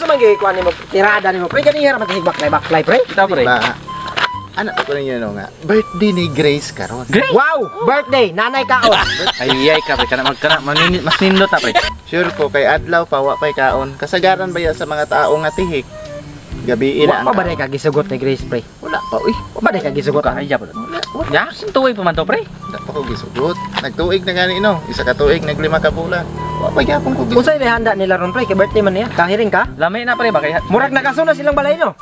man gyud kuan nimo tirada nimo pre kani hira matahig baklay pre. Kita pre. Anak ko ninyo no nga. Birthday ni Grace karon. Grace? Wow, birthday nanay kaon. Ay ka pre kana maninit mas nindot ta pre. Sure ko kay adlaw pa wa pay kaon. Kasagaran ba ya sa mga tao nga tihik? Gabi ina ang. Wa ba day ka gisugot ni Grace pre? Wala pa uy. Wa ba day ka gisugot? Ay ya pre. Ya, sintuig pa man to pre. Wala pa ko gisugot. Nagtuig na gani no. Isa ka tuig naglima ka bulan. Wa pa gyapon ko gisugot. Unsay may handa nila ron pre kay birthday man niya? Kahiring ka? Lamay na pre ba kay Murag nakasuna silang balay no.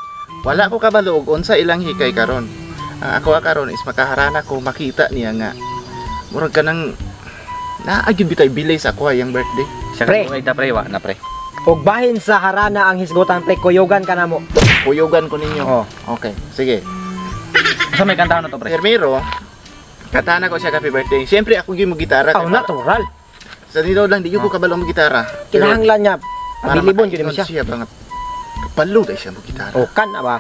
Wala ko kabalo og unsa ilang hikay karon. Ang ako karon is makaharana ko makita niya nga. Murag kanang naagyud bitay bilay sa ako yang birthday. Siya Pre. ka ta pre wa na pre. Og bahin sa harana ang hisgutan pre kuyogan ka namo. Kuyogan ko ninyo. Oh. Okay, sige. Sa may kantahan na to pre. Primero, katana ko siya happy birthday. Siyempre ako gyud mo gitara. Oh, natural. Sa nilo lang di ko kabalo mo gitara. Kinahanglan niya. Abilibon gyud mo siya. Siya banget. Kapalo dai siya mo gitara. O kan ba?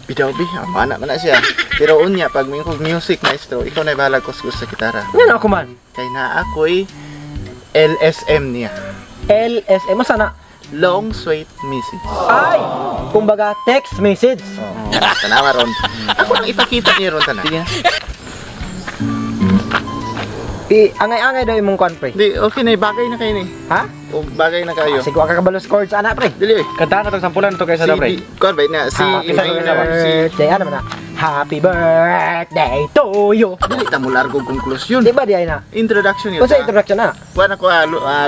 Bidaw bi, mana man na siya. Pero unya pag may kog music maestro, ikaw na bahala ko sa gitara. Yan ako man. Kay na ako'y LSM niya. LSM mo sana. Long sweet message. Ay, kumbaga text message. Tanawa ron. Ako nang ipakita niya ron tanan. Sige. Angay-angay daw imong kon pre. Di, okay na, bagay na kayo ni. Ha? O bagay na kayo. Sige, ka kabalo chords ana pre. Dili, eh. Kantahan na to sampulan to kaysa da pre. Kon ba na si Happy si birthday. Ano man na? Happy birthday to you. dili ta mo largo konklusyon. Di ba di ay na? Introduction yun. Kung sa introduction na? Kuha na ko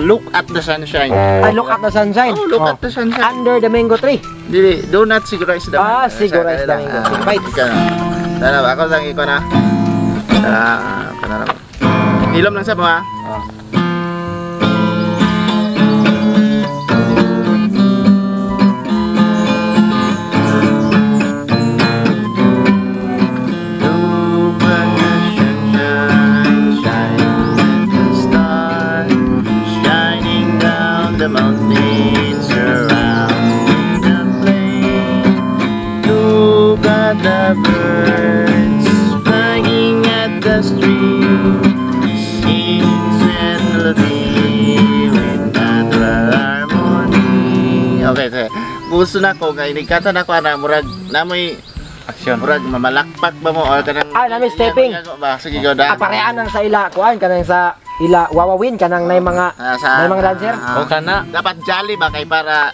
look at the sunshine. I look at the sunshine. Oh, look at the sunshine. Under the mango tree. Dili, donut siguro is the Ah, siguro is the mango. Right. Tara, ako lang iko na. Tara, kana na. Hilom lang sa mga. The mountains surrounding the plain. Look at the birds flying at the stream, singing sweet melody with natural harmony. Okay, okay. Gusto na ko nga inikata na ko na murag namoy Action. murag mamalakpak ba mo or kanang Namoy stepping. ba sige go da. Aparean nang sa ila kuan kanang sa ila wawawin kanang nay mga nay mga dancer. O kana. Dapat jolly ba kay para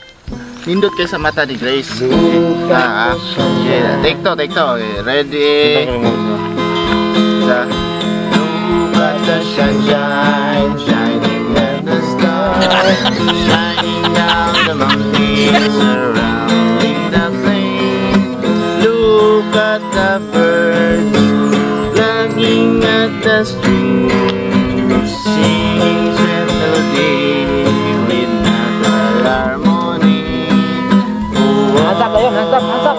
nindot kay sa mata ni Grace. Yeah, take to. Okay, ready. Look at the sunshine shining in the stars, shining down the mountains surrounding the plain. Look at the birds flying at the stream, singing sweet melody with natural harmony. Hansap na yun, hansap.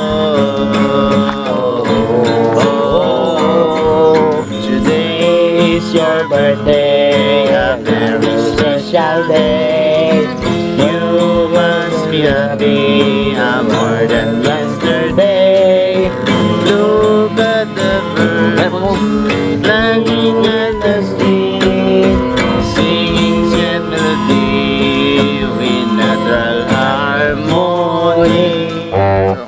Today is your birthday, a very special day. You must be happy, more than yesterday. Look at the birds flying at the street, singing sweet melody with natural harmony.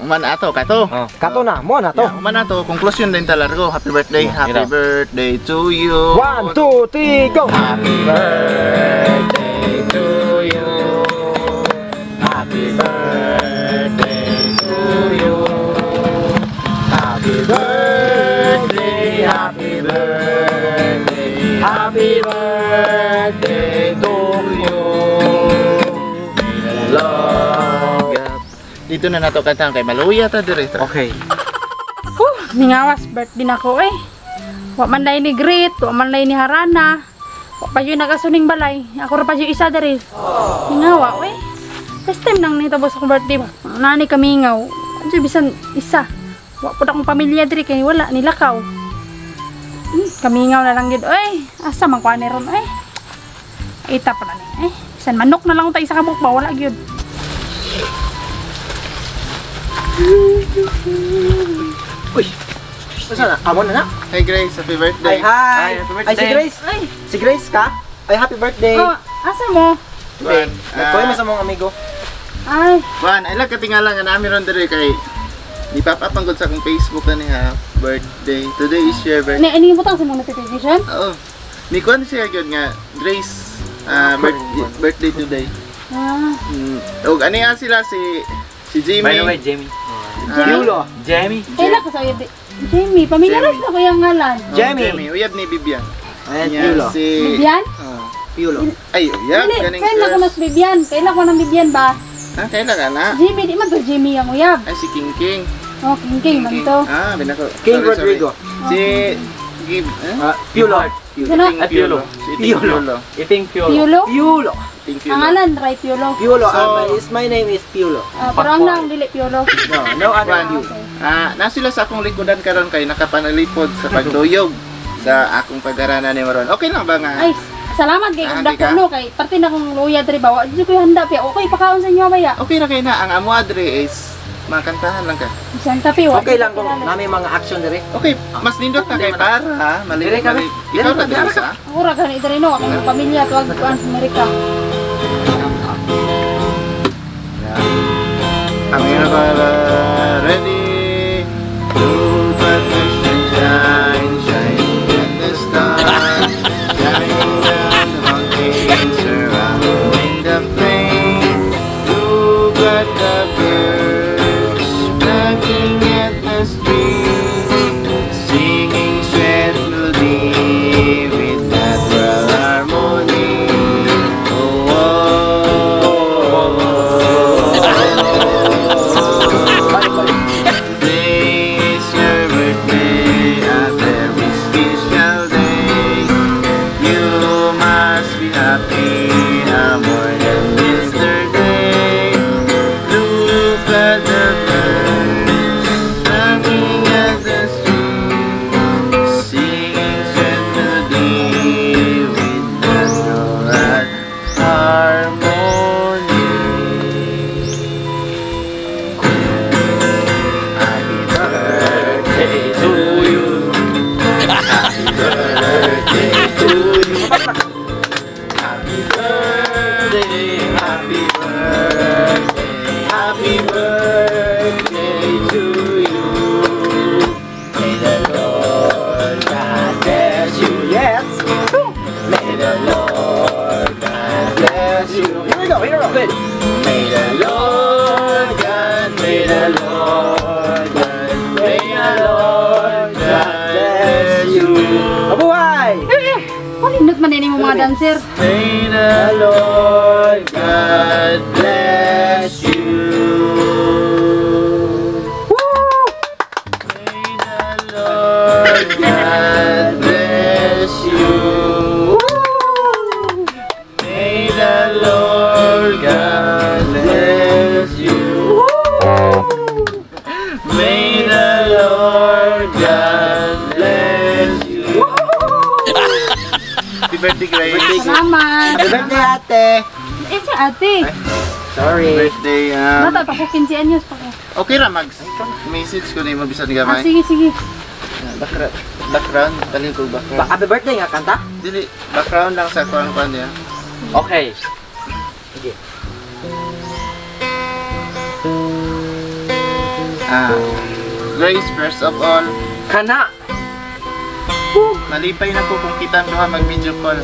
Uman ato, kato. Kato na, mo na to. Yeah, uman ato, conclusion din talargo. Happy birthday, happy birthday to you. 1, 2, 3, go. Happy birthday to you. Happy birthday to you. Happy birthday, happy birthday, happy birthday to you. Love. Dito na nato kantang kay Maluya ta dire. Okay. Ningawas birthday na ko eh. Wa man lay ni greet, wa man lay ni harana. Wa pa yun nagasuning balay. Ako ra pa yun isa diri. Ningawa eh. First time nang nitabo sa akong birthday. Nani kami ngaw. Adyo bisan isa. Wa po akong pamilya diri kay wala nilakaw. Kami ngaw na lang gid. Oy, asa man kuan ron eh. Ita pa na ni. Bisan manok na lang ta isa ka mukba wala gyud. Uy. Asa na? Amo na na. Hey Grace, happy birthday. Ay, hi. Happy birthday. Ay, si Grace. Ay, Si Grace ka? Ay, happy birthday. oh, asa mo? Juan, Nagkuha mo sa mong amigo. Ay, Juan, ay lang katingala nga namin ron dere kay di papapanggod sa akong Facebook ani ha. Birthday. Today is your birthday. ini butang sa mga notification. Oo. Ni Juan siya gyud nga Grace birthday today. Ah, Og ani nga sila si Jimmy. By the way, Jamie. Piolo. Jamie. kailan ko sa'yo, Jamie, pamilyar Jamie. sa ko yung ngalan. Jamie. Uyab ni Bibian. Ayan, Nya Piolo. si Bibian? Piolo. Ay, uyab Dili, ganing kailan ko first. mas Bibian? Kailan ko ng Bibian ba? Ah, kailan ka na? Jimmy, di man to Jimmy ang uyab. Ay si King King. Oh, King man to. Ah, binako. King Rodrigo. Si Gib, Piolo. Sino? King Piolo. Si King Piolo. Eating Piolo. Piolo? Piolo. King Ang Piolo. ngalan, Ray Piolo. Piolo. So- My name is Piolo. Pero ang lang, dili Piolo. No other Juan, Piolo. na sila sa akong likodan karon kay nakapanalipod sa pagduyog sa akong pag-aranan ni Maron. Okay lang ba nga? Ay, salamat kay Ah, Kunda di ka? ko, no, kay parte na kong luya diri ba. Di ko handa pa. Okay, pakaon sa inyo baya. Okay na kay na ang amo adre is makantahan lang ka. Isang tapi wa. Okay lang kung namin mga action dire. Okay, mas nindot na kay para ha. Mali. Dire kami. Ikaw Dire na dire kami. sa. Ako ra gani diri no, akong pamilya tuwag kuan sa Amerika. Ang ready to but the sunshine shining at the stars, shining down the mountains surrounding the plain. Look at the birds plucking at the stream, singing sweet melody with natural harmony. Oh, today is your birthday, a very special day. You must be happy, more than yesterday. Look at the birds flying at the street, singing sweet melody with natural harmony. Happy birthday to you. Happy birthday to you. Happy birthday, happy birthday, happy birthday to you. May the Lord God bless you. Yes. May the Lord God bless you. Here we go. Good. May the Lord God, may the Lord God, may the Lord God bless you. Mabuhay! Palinot man ini mo mga dancer. May the Lord God bless you. May the Lord God bless you. May the Lord God bless you. May the Lord God bless you. Happy birthday, Grace. Salamat. Happy birthday, ate! Eh, si ate. Sorry. Birthday, Nata pa ko 15 anyos pa ko. okay ra, Mags. Message ko na yung mabisan ni Ah, Gamay. sige, sige. Background, talin ko background. Happy birthday nga kanta? Dili, background lang sa kuan-kuan niya. Okay. Grace, first of all, Kana! malipay na ko kung kita duha mag-video call.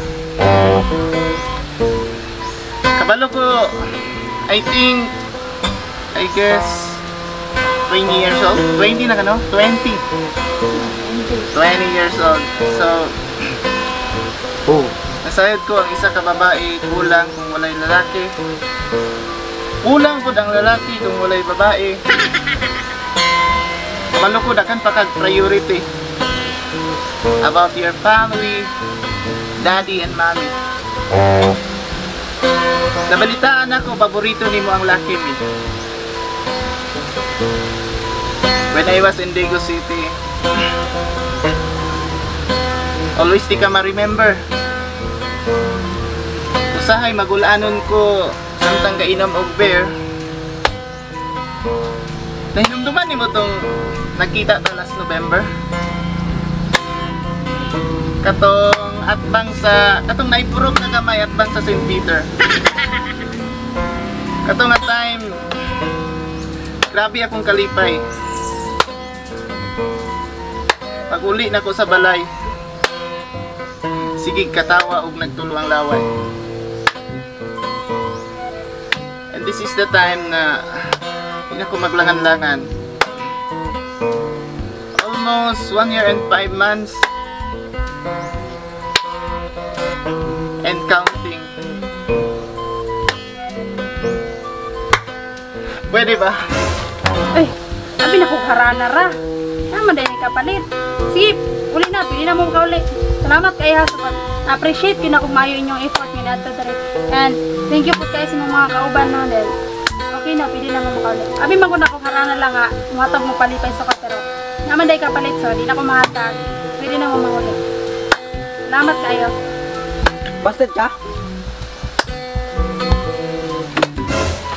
Kabalo ko, I guess, 20 years old. 20 na ka, no? 20. 20 years old. So, Oh. nasayad ko ang isa ka babae, kulang kung walay lalaki. Kulang po ang lalaki kung walay babae. Kabalo ko, dakan pa kag priority about your family, daddy and mommy. Nabalitaan ako, paborito ni mo ang Lucky Me. When I was in Dago City, always di ka ma-remember. Usahay magulanon ko samtang kainom og beer. Nahinumduman ni mo tong nagkita ta last November. Katong naipurok na gamay atbang sa St. Peter. Katong nga time time, grabe akong kalipay. Pag uli na ko sa balay, sige katawa ug nagtulo ang laway. And this is the time na hindi ako maglangan-langan. Almost 1 year and 5 months and counting. Pwede ba? Ay, sabi na kong harana ra. Naman dahil kapalit. Sige, uli na, pili na mo ka uli. Salamat kayo sa pag-appreciate yun ako mayo inyong effort nyo na ito. And thank you po kayo sa mga kauban na dahil okay na, pili na mo ka uli. Abi man ko na kong harana lang nga, muhatag mo palipay sa katero. Naman dahil kapalit, so di na ko mahatag. Pili na mo mahuli. Salamat kayo. Busted ka?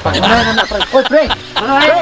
Pag-unahan na, pre. Oy, pre! Pre!